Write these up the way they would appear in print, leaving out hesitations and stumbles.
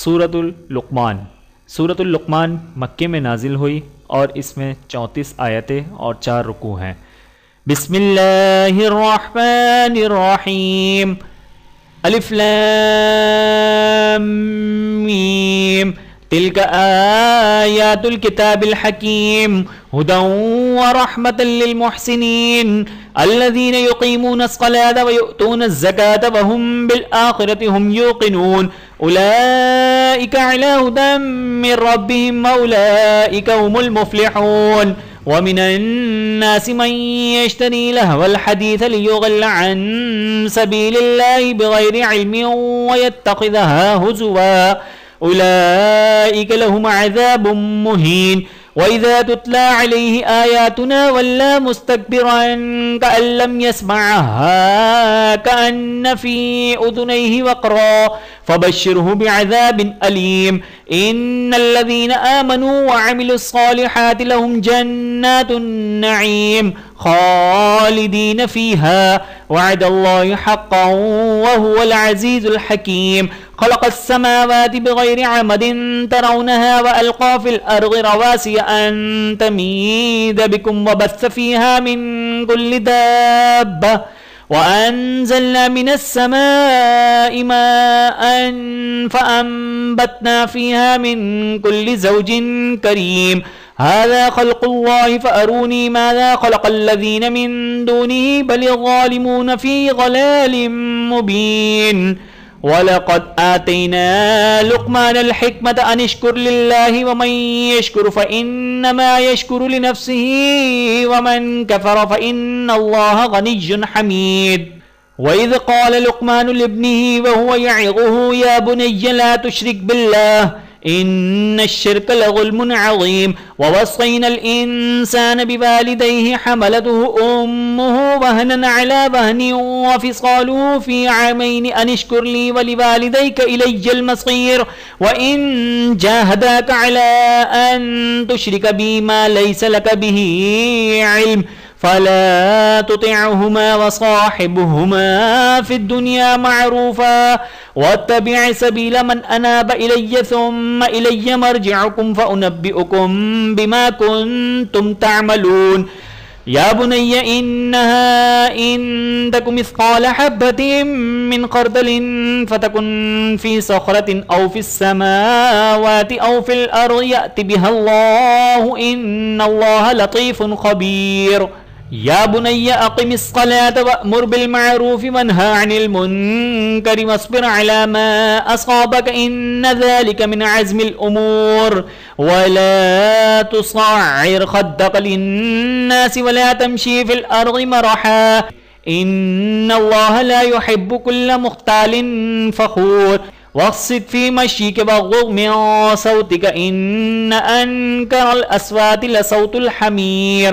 सूरतुल लुक़मान। सूरतुल लुक़मान मक्के में नाजिल हुई और इसमें 34 आयतें और 4 रुकू हैं। बिस्मिल्लाहिर्रहमानिर्रहीम। अलिफ लाम मीम। तिल्का आयातुल किताबिल हकीम हुदन व रहमतन लिल मुहसिनीन अल्लज़ीना युक़ीमूनस सलाता व युअतूनज़ ज़काता व हुम बिल आखिरति हुम यूक़िनून उलाइका अला हुदन मिन रब्बिहिम व उलाइका हुमुल मुफ़्लिहून व मिनन नासि मन यश्तरी लहवल हदीस लियुज़िल्ल अन सबीलिल्लाहि बिग़ैरि इल्मिन व यत्तख़िज़हा हुज़ुवा उलाइका लहुम अज़ाबुम मुहीन वइज़ा तुतला अलैहि आयातुना वल्ला मुस्तकबिरन कअन लम यस्मअहा कअन्न फी उज़ुनैहि वक़रा फबश्शिरहु बिअज़ाबिन अलीम इन्नल्लज़ीना आमनू व अमिलुस्सालिहाति लहुम जन्नातुन नईम खालिदीन फ़ीहा वअदल्लाहि हक़्क़न व हुवल अज़ीज़ुल हकीम खलक़स समावाति बिग़ैरि अमदिन तरौनहा व अलक़ा फ़िल अर्ज़ि रवासिय अन तमीद बिकुम व बस्स फ़ीहा मिन कुल्लि दाब्बह व अंज़लना मिनस समाइ माअन फ़अंबतना फ़ीहा मिन कुल्लि ज़ौजिन करीम हाज़ा ख़ल्क़ुल्लाहि फ़अरूनी माज़ा ख़लक़ल्लज़ीना मिन दूनिही बलिज़्ज़ालिमून फ़ी ज़लालिम मुबीन वलक़द आतैना लुक़मानल हिक्मत अन इश्कुर लिल्लाहि व मन यश्कुर फ़इन्नमा यश्कुरु लिनफ़्सिही व मन कफ़र फ़इन्नल्लाह गनिय्युन हमीद वइज़ क़ाल लुक़मान लिब्निही व हुव यइज़ुहु या बुनय्य ला तुश्रिक बिल्लाह इन्नश्शिर्क लज़ुल्मुन अज़ीम ववस्सैनल इंसान बिवालिदैहि हमलतहु उम्मुहु वहनन अला वहनिन व फ़िसालुहु फ़ी आमैनि अन इश्कुर ली व लिवालिदैक इलय्यल मसीर व इन जाहदाक अला अन तुश्रिक बी मा लैस लक बिही इल्म फला तुतिअहुमा व साहिबहुमा फ़िद दुनिया मअरूफ़ा वत्तबि' सबील मन अनाब इलय्य सुम्मा इलय्य मर्जि'ुकुम फ़उनब्बि'ुकुम बिमा कुन्तुम तअमलून या बुनय्य इन्नहा इन तकु मिस्क़ाल हब्बतिन मिन ख़र्दलिन फ़तकुन फ़ी सख़रतिन औ फ़िस समावाति औ फ़िल अर्ज़ि यअति बिहल्लाहु इन्नल्लाह लतीफ़ुन ख़बीर या बुनय्य अक़िमिस सलाता वअमुर बिल मअरूफ़ि वन्हा अनिल मुनकरि वस्बिर अला मा असाबक इन्न ज़ालिका मिन अज़्मिल उमूर वला तुसअ्इर ख़द्दक लिन्नासि वला तमशी फ़िल अर्ज़ि मरहा इन्नल्लाह ला युहिब्बु कुल्ल मुख़्तालिन फ़ख़ूर वक़्सिद फ़ी मशीक वग़्ज़ुज़ मिन सौतिक इन्न अनकरल अस्वाति लसौतुल हमीर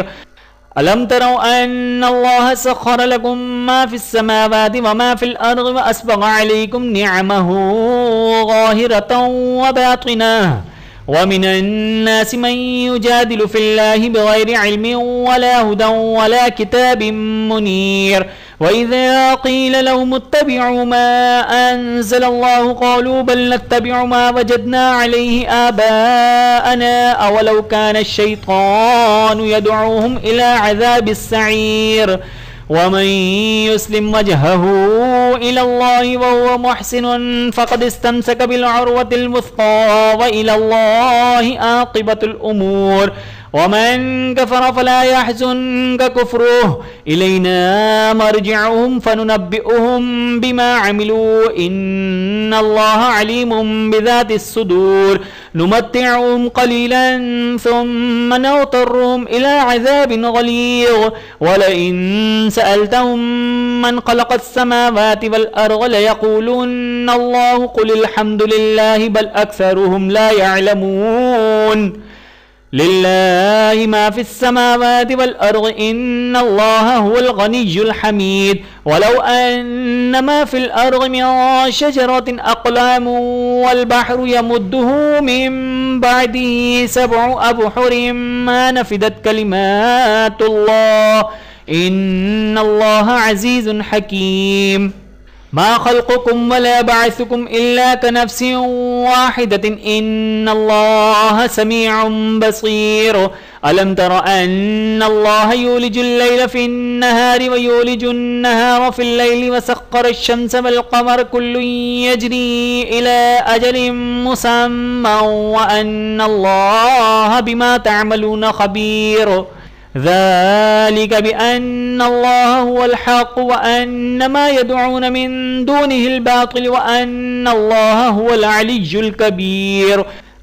अलम तरौ अन्नल्लाह सख़्ख़र लकुम मा फ़िस समावाति व मा फ़िल अर्ज़ि व अस्बग़ अलैकुम निअमहु ज़ाहिरतन व बातिनह व मिनन नासि मन युजादिलु फ़िल्लाहि बिग़ैरि इल्मिन वला हुदन वला किताबिन मुनीर वइज़ा क़ील लहुम इत्तबि'ू मा अंज़लल्लाहु क़ालू बल नत्तबि'ु मा वजदना अलैहि आबाअना अवलौ कान अश-शैतानु यद'ऊहुम इला अज़ाबिस सईर वमन युस्लिम वजहहु इलल्लाहि वहुव मुहसिनुन फ़क़द इस्तमसक बिल-उर्वतिल वुस्क़ा व इलल्लाहि आक़िबतुल उमूर वमन कफ़र फ़ला यहज़ुनक कुफ़्रुहु इलैना मर्जि'ुहुम फ़नुनब्बि'ुहुम बिमा अमिलू इन्नल्लाह अलीमुम बिज़ातिस सुदूर नुमत्ति'ुहुम क़लीलन थुम्मा नज़्तरुहुम इला अज़ाबिन ग़लीज़ वलइन सअल्तहुम मन ख़लक़स समावाति वल अर्ज़ लयक़ूलुन्ना अल्लाहु क़ुलिल हम्दुलिल्लाहि बल अक्सरुहुम ला यअलमून लिल्लाहि मा फ़िस समावाति वल अर्ज़ि इन्नल्लाह हुवल गनिय्युल हमीद वलौ अन्ना मा फ़िल अर्ज़ि मिन शजरतिन अक़लामुन वल बहरु यमुद्दुहु मिन बअदिही सब'ु अबहुरिन मा नफ़िदत कलिमातुल्लाह इन्नल्लाह अज़ीज़ुन हकीम। मा खल्कुकुम वला बाअसुकुम इल्ला कनफ्सिन वाहिदतिन इन्नल्लाह समीउन बसीर। अलम तर अन्नल्लाह यूलिजुल लैल फिन्नहारि व यूलिजुन नहार फिल लैलि व सख्खर अश-शम्स वल क़मर कुल्लुन यजरी इला अजलिन मुसम्मा व अन्नल्लाह बिमा तअमलून खबीर। ज़ालिक बिअन्नल्लाह हुवल हक़्क़ु व अन्नमा यदऊन मिन दूनिहिल बातिल व अन्नल्लाह हुवल अलिय्युल कबीर।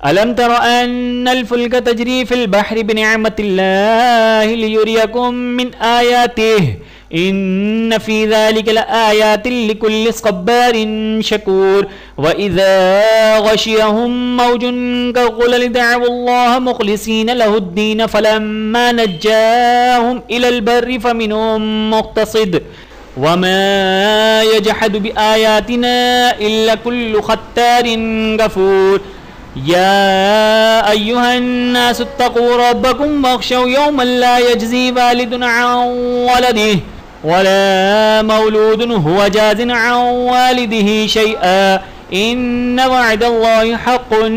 अलम तर अन्नल फुल्क तजरी फिल बहरि बिनिअमतिल्लाहि लियुरियकुम मिन आयातिहि इन्न फी ज़ालिका लआयातिन लिकुल्लि सब्बारिन शकूर। व इज़ा गशियहुम मौजुन कग़ुललि दअवुल्लाह मुख़लिसीन लहुद्दीन फलम्मा नज्जाहुम इलल बर्रि फमिनहुम मुक़तसिद वमा यजहदु बिआयातिना इल्ला कुल्लु ख़त्तारिन गफ़ूर। या अय्युहन्नासु इत्तक़ू रब्बकुम वख़शौ यौमन ला यजज़ी वालिदुन अन वलदिहि वला मौलूदुन हुवा जाज़िन अन वालिदिहि शैअन इन्न वअदल्लाहि हक़्क़ुन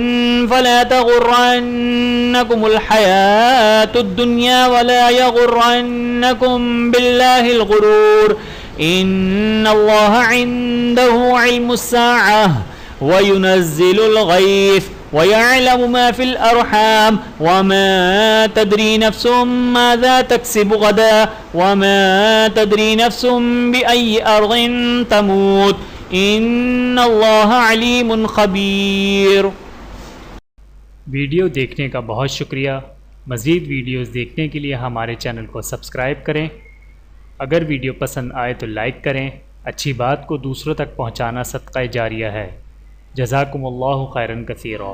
फला तग़ुर्रन्नकुमुल हयातुद दुन्या वला यग़ुर्रन्नकुम बिल्लाहिल ग़ुरूर। इन्नल्लाह इन्दहु इल्मुस्साअह व युनज़्ज़िलुल ग़ैथ व यअलमु मा फिल अरहाम व मा तदरी नफ्सुम माज़ा तक्सिबु गदा व मा तदरी नफ्सुम बिअय्यि अर्ज़िन तमूत इन्नल्लाह अलीमुन खबीर। वीडियो देखने का बहुत शुक्रिया। मज़ीद वीडियोज़ देखने के लिए हमारे चैनल को सब्सक्राइब करें। अगर वीडियो पसंद आए तो लाइक करें। अच्छी बात को दूसरों तक पहुंचाना सदक़ा जारिया है। जज़ाकुमुल्लाहु खैरन कसीरा।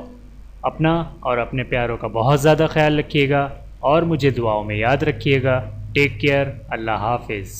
अपना और अपने प्यारों का बहुत ज़्यादा ख्याल रखिएगा और मुझे दुआओं में याद रखिएगा। Take care. अल्लाह हाफ़िज़।